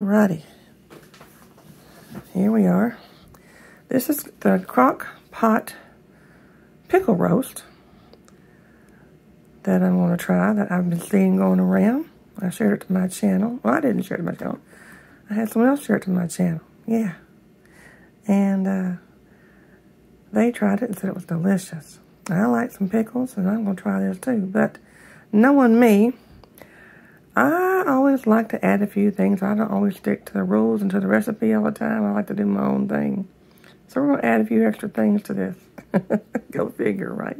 Righty, here we are. This is the crock pot pickle roast that I'm going to try, that I've been seeing going around. I shared it to my channel. Well, I didn't share it to my channel. I had someone else share it to my channel. Yeah. And they tried it and said it was delicious. I like some pickles, and I'm going to try this too. But knowing me, I always like to add a few things. I don't always stick to the rules and to the recipe all the time. I like to do my own thing. So we're going to add a few extra things to this. Go figure, right?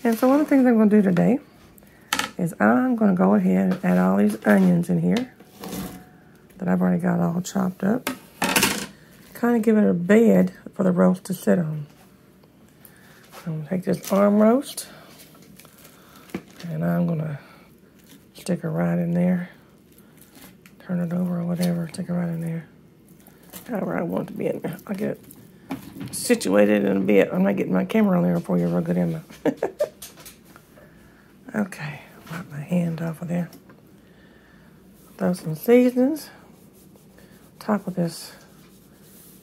And so one of the things I'm going to do today is I'm going to go ahead and add all these onions in here that I've already got all chopped up. Kind of give it a bed for the roast to sit on. I'm going to take this arm roast, and I'm going to stick her right in there. Turn it over or whatever. Stick her right in there. However I want it to be in there. I'll get it situated in a bit. I'm not getting my camera on there before you rub it in there. Okay. Wipe my hand off of there. Throw some seasonings. Top of this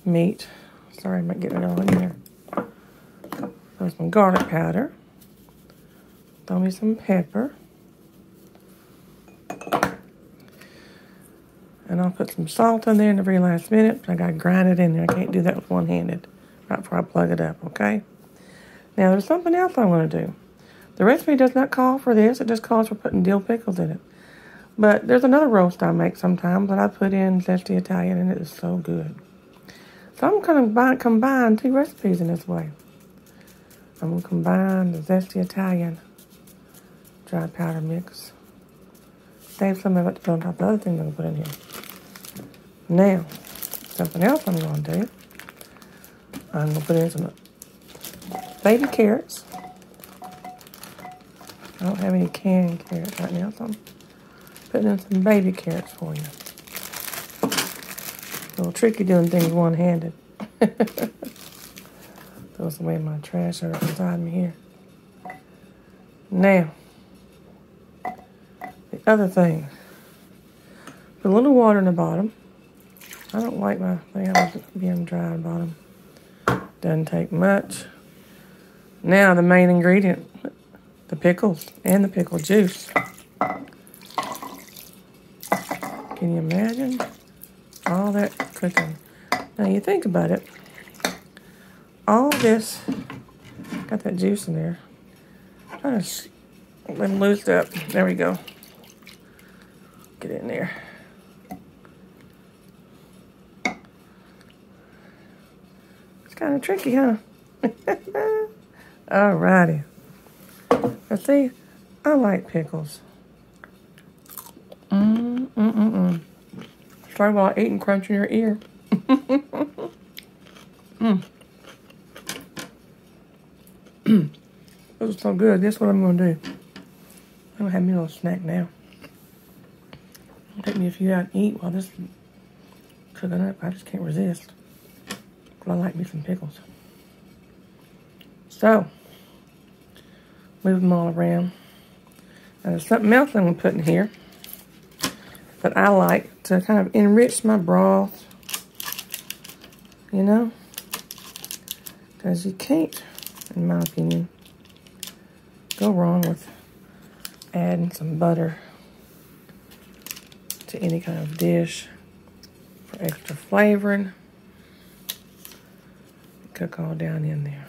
meat. Sorry, I'm not getting it all in there. Throw some garlic powder. Throw me some pepper. And I'll put some salt in there in the very last minute. I got to grind it in there. I can't do that with one-handed right before I plug it up, okay? Now, there's something else I want to do. The recipe does not call for this. It just calls for putting dill pickles in it. But there's another roast I make sometimes that I put in zesty Italian, and it is so good. So I'm going to combine two recipes in this way. I'm going to combine the zesty Italian dry powder mix. Save some of it to put on top of the other things I'm going to put in here. Now, something else I'm going to do. I'm going to put in some baby carrots. I don't have any canned carrots right now, so I'm putting in some baby carrots for you. A little tricky doing things one-handed. Throws away my trash right beside me here. Now, the other thing. Put a little water in the bottom. I don't like my thing being dry at the bottom. Doesn't take much. Now the main ingredient, the pickles and the pickle juice. Can you imagine all that cooking? Now you think about it. All this, got that juice in there. Trying to let them loose up. There we go. Get in there. It's kind of tricky, huh? Alrighty. Now see, I like pickles. Sorry while eating, crunch in your ear. This is so good. This is what I'm going to do. I'm going to have me a little snack now. It'll take me a few out and eat while this is cooking up. I just can't resist. But I like me some pickles. So, move them all around. Now, there's something else I'm going to put in here that I like to kind of enrich my broth. You know? Because you can't, in my opinion, go wrong with adding some butter to any kind of dish for extra flavoring. Cook all down in there.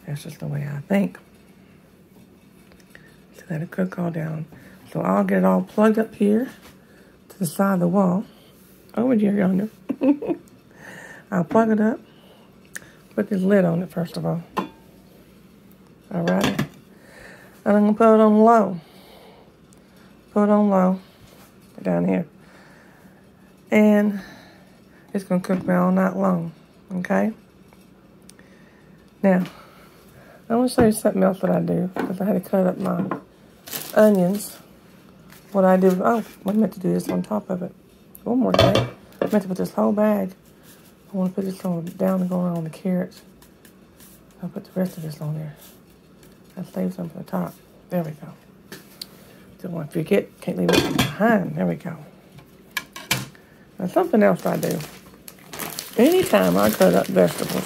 That's just the way I think. So let it cook all down. So I'll get it all plugged up here to the side of the wall. Over here yonder. I'll plug it up. Put this lid on it first of all. Alright. And I'm going to put it on low. Put it on low. Down here. And it's going to cook me all night long. Okay? Now, I want to show you something else that I do. Because I had to cut up my onions. What I do, oh, I meant to do this on top of it. One more thing. I meant to put this whole bag. I want to put this on down and go on the carrots. I'll put the rest of this on there. I'll save some for the top. There we go. Don't want to forget. Can't leave it behind. There we go. Now, something else I do. Anytime I cut up vegetables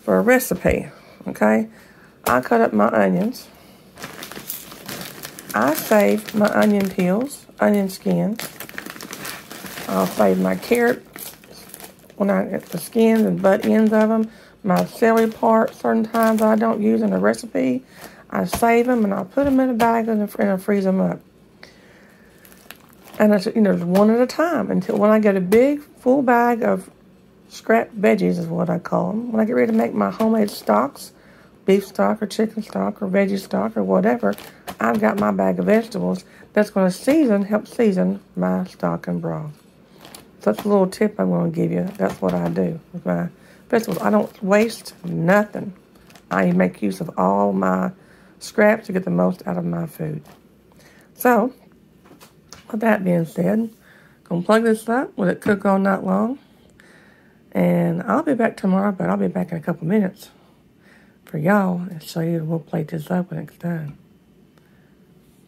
for a recipe, okay, I cut up my onions. I save my onion peels, onion skins. I'll save my carrot when I get the skins and butt ends of them. My celery parts, certain times I don't use in a recipe, I save them and I'll put them in a bag and I'll freeze them up. And it's, one at a time until when I get a big full bag of scrap veggies is what I call them. When I get ready to make my homemade stocks, beef stock or chicken stock or veggie stock or whatever, I've got my bag of vegetables that's going to help season my stock and broth. So that's a little tip I'm going to give you. That's what I do with my vegetables. I don't waste nothing. I make use of all my scraps to get the most out of my food. So, with that being said, I'm going to plug this up, let it cook all night long. And I'll be back tomorrow, but I'll be back in a couple minutes for y'all and show you. We'll plate this up when it's done.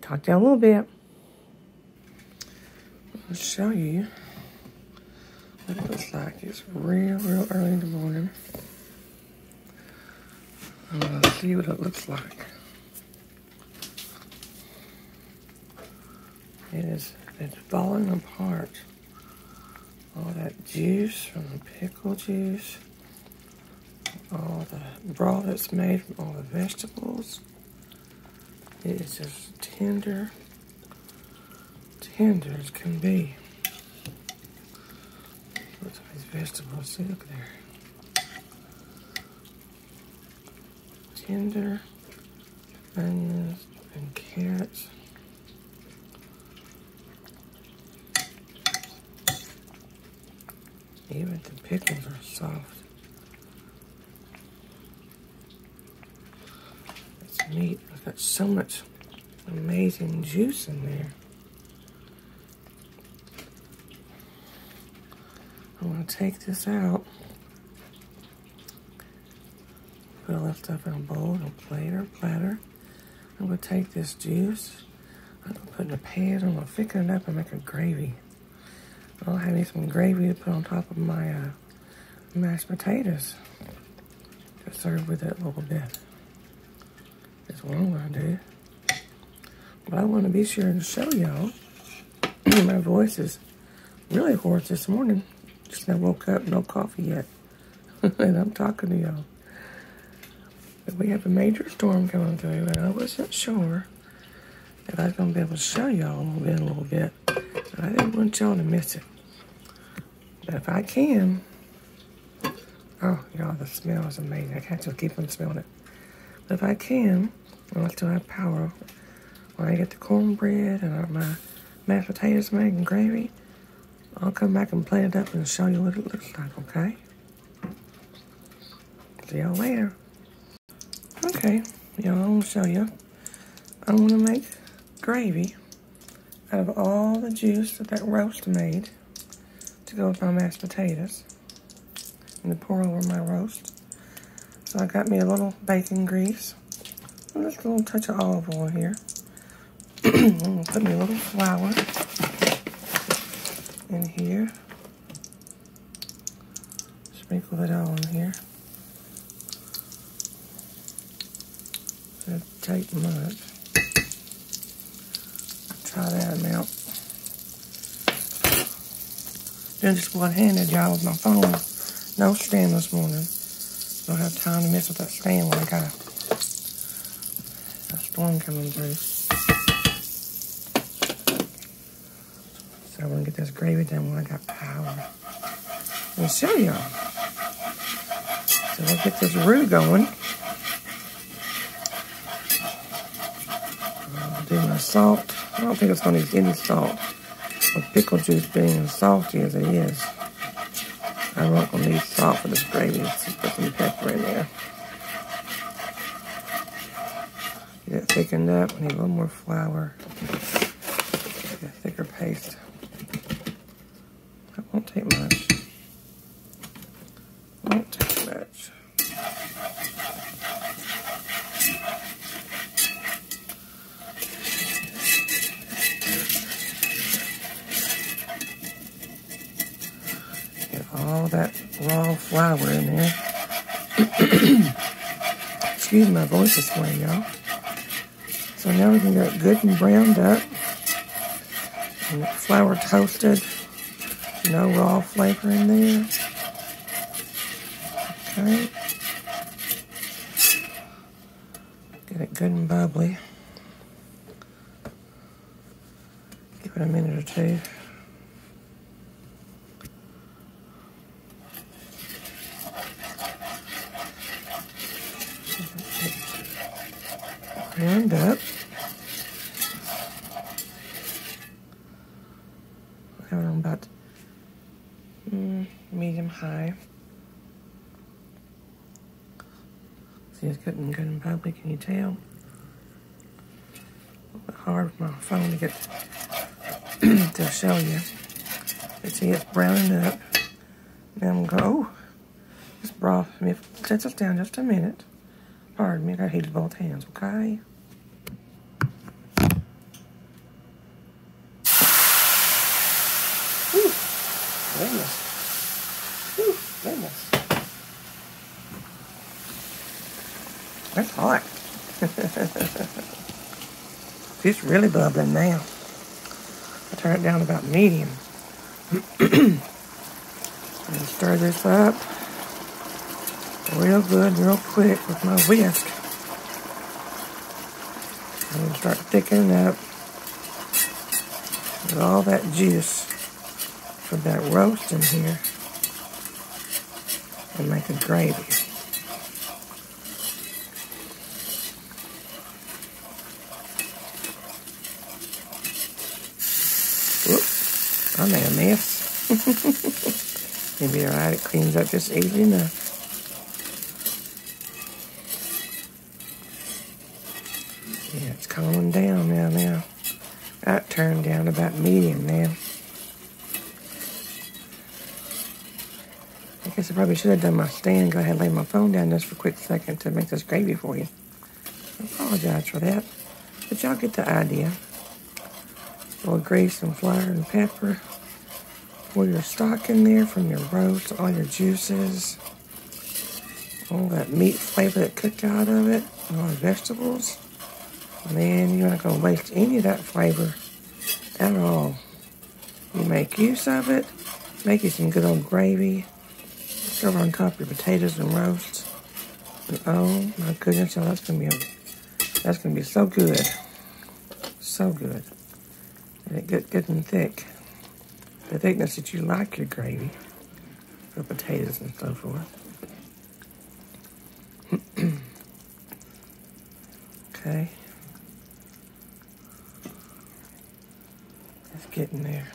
Talk to you a little bit. I'll show you what it looks like. It's real early in the morning. I'm going to see what it looks like. It's falling apart. All that juice from the pickle juice. All the broth that's made from all the vegetables. It is just tender as can be. Look at these vegetables. See, look there. Tender onions and carrots. Even the pickles are soft. It's meat. It's got so much amazing juice in there. I'm going to take this out. Put all that stuff in a bowl, a plate or platter. I'm going to take this juice. I'm going to put it in a pan. I'm going to thicken it up and make a gravy. I'll have me some gravy to put on top of my mashed potatoes to serve with it a little bit. That's what I'm going to do. But I want to be sure to show y'all. My voice is really hoarse this morning. Just I woke up, no coffee yet. And I'm talking to y'all. But we have a major storm coming through, and I wasn't sure if I was going to be able to show y'all a little bit. I didn't want y'all to miss it. But if I can, oh, y'all, the smell is amazing. I can't just keep on smelling it. But if I can, when I still have power, when I get the cornbread and my mashed potatoes made and gravy, I'll come back and plate it up and show you what it looks like, okay? See y'all later. Okay, y'all, I'm going to show you. I'm going to make gravy out of all the juice that roast made to go with my mashed potatoes and to pour over my roast. So I got me a little bacon grease and just a little touch of olive oil here. Put me a little flour in here. Sprinkle it all in here. Doesn't take much. Try that amount. Doing just one-handed, y'all, with my phone. No stand this morning. Don't have time to mess with that stand when I got a storm coming through. So I'm gonna get this gravy done when I got power. I'll show y'all. So I'll get this roux going. I'll do my salt. I don't think it's going to use any salt. With pickle juice being as salty as it is, I'm not going to need salt for this gravy. Let's put some pepper in there. Get it thickened up. I need a little more flour. Get a thicker paste. That won't take much. Won't take much. all that raw flour in there. Excuse my voice this morning, y'all. So now we can get it good and browned up. And the flour toasted. No raw flavor in there. Okay. Get it good and bubbly. Give it a minute or two. Browned up. Have it on about medium high. See, it's getting good and bubbly. Can you tell? A little bit hard with my phone to get to show you. But see, it's browning up. Now I'm going to go. This broth. Let me set this down just a minute. Pardon me, I got heated both hands, okay? Ooh, goodness. Ooh, goodness. That's hot. It's really bubbling now. I turn it down to about medium. And stir this up real good, real quick with my whisk. I'm going to start thickening up with all that juice from that roast in here and make a gravy. Whoops, I made a mess. Maybe alright, it cleans up just easy enough. Yeah, it's calming down now. That turned down about medium now. I guess I probably should have done my stand. Go ahead and lay my phone down just for a quick second to make this gravy for you. I apologize for that. But y'all get the idea. A little grease and flour and pepper. Pour your stock in there from your roast, all your juices. All that meat flavor that cooked out of it. And all the vegetables. Man, you're not going to waste any of that flavor at all. You make use of it. Make you some good old gravy. Serve on top of your potatoes and roast. And oh my goodness, that's gonna be so good. So good. And it gets good and thick. The thickness that you like your gravy for potatoes and so forth. Okay. It's getting there.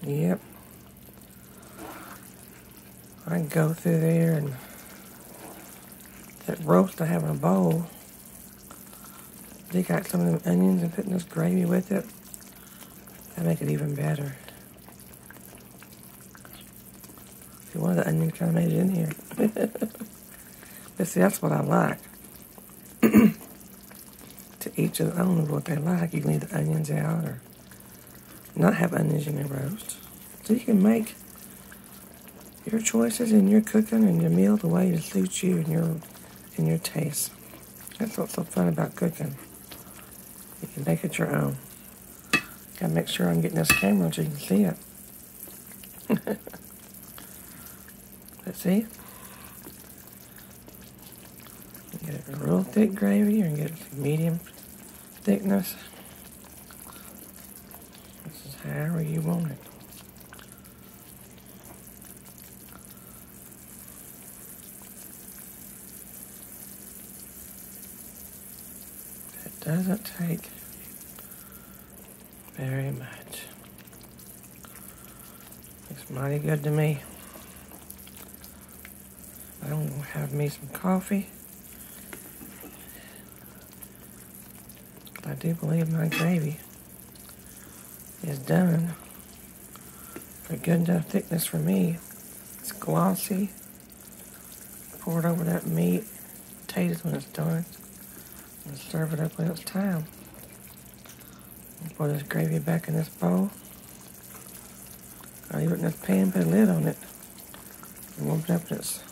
Yep. I can go through there and that roast I have in a bowl. Dig out some of them onions and put in this gravy with it. That make it even better. See, one of the onions kind of made it in here. But see, that's what I like. To each of their own what they like. You can leave the onions out or not have onions in your roast. So you can make your choices in your cooking and your meal the way it suits you and your taste. That's what's so fun about cooking. You can make it your own. Gotta make sure I'm getting this camera so you can see it. Let's see. You get it a real thick gravy or you get it medium thickness. This is however you want it. It doesn't take very much. It's mighty good to me. I'm gonna have me some coffee. I do believe my gravy is done. a good enough thickness for me. It's glossy. Pour it over that meat, potatoes when it's done, and serve it up when it's time. Pour this gravy back in this bowl. I'll leave it in this pan, put a lid on it, and warm it up when it's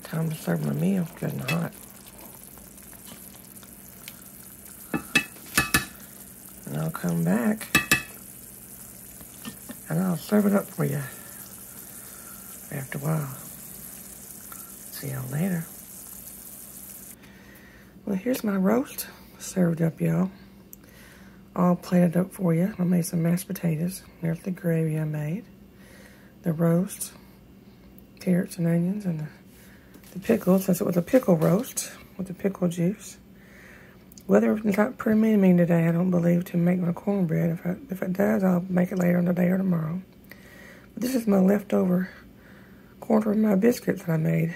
time to serve my meal, good and hot. And I'll come back and I'll serve it up for you after a while. See y'all later. Well, here's my roast served up, y'all. All plated up for you. I made some mashed potatoes. There's the gravy I made. The roast, carrots and onions, and the pickles, since it was a pickle roast with the pickle juice. Weather is not permitting me today, I don't believe, to make my cornbread. If it does, I'll make it later in the day or tomorrow. But this is my leftover quarter of my biscuits that I made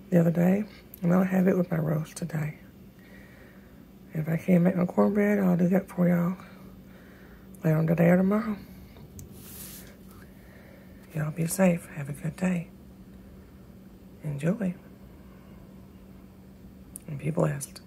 the other day, and I'll have it with my roast today. If I can't make my cornbread, I'll do that for y'all later on today or tomorrow. Y'all be safe. Have a good day. Enjoy. And be blessed.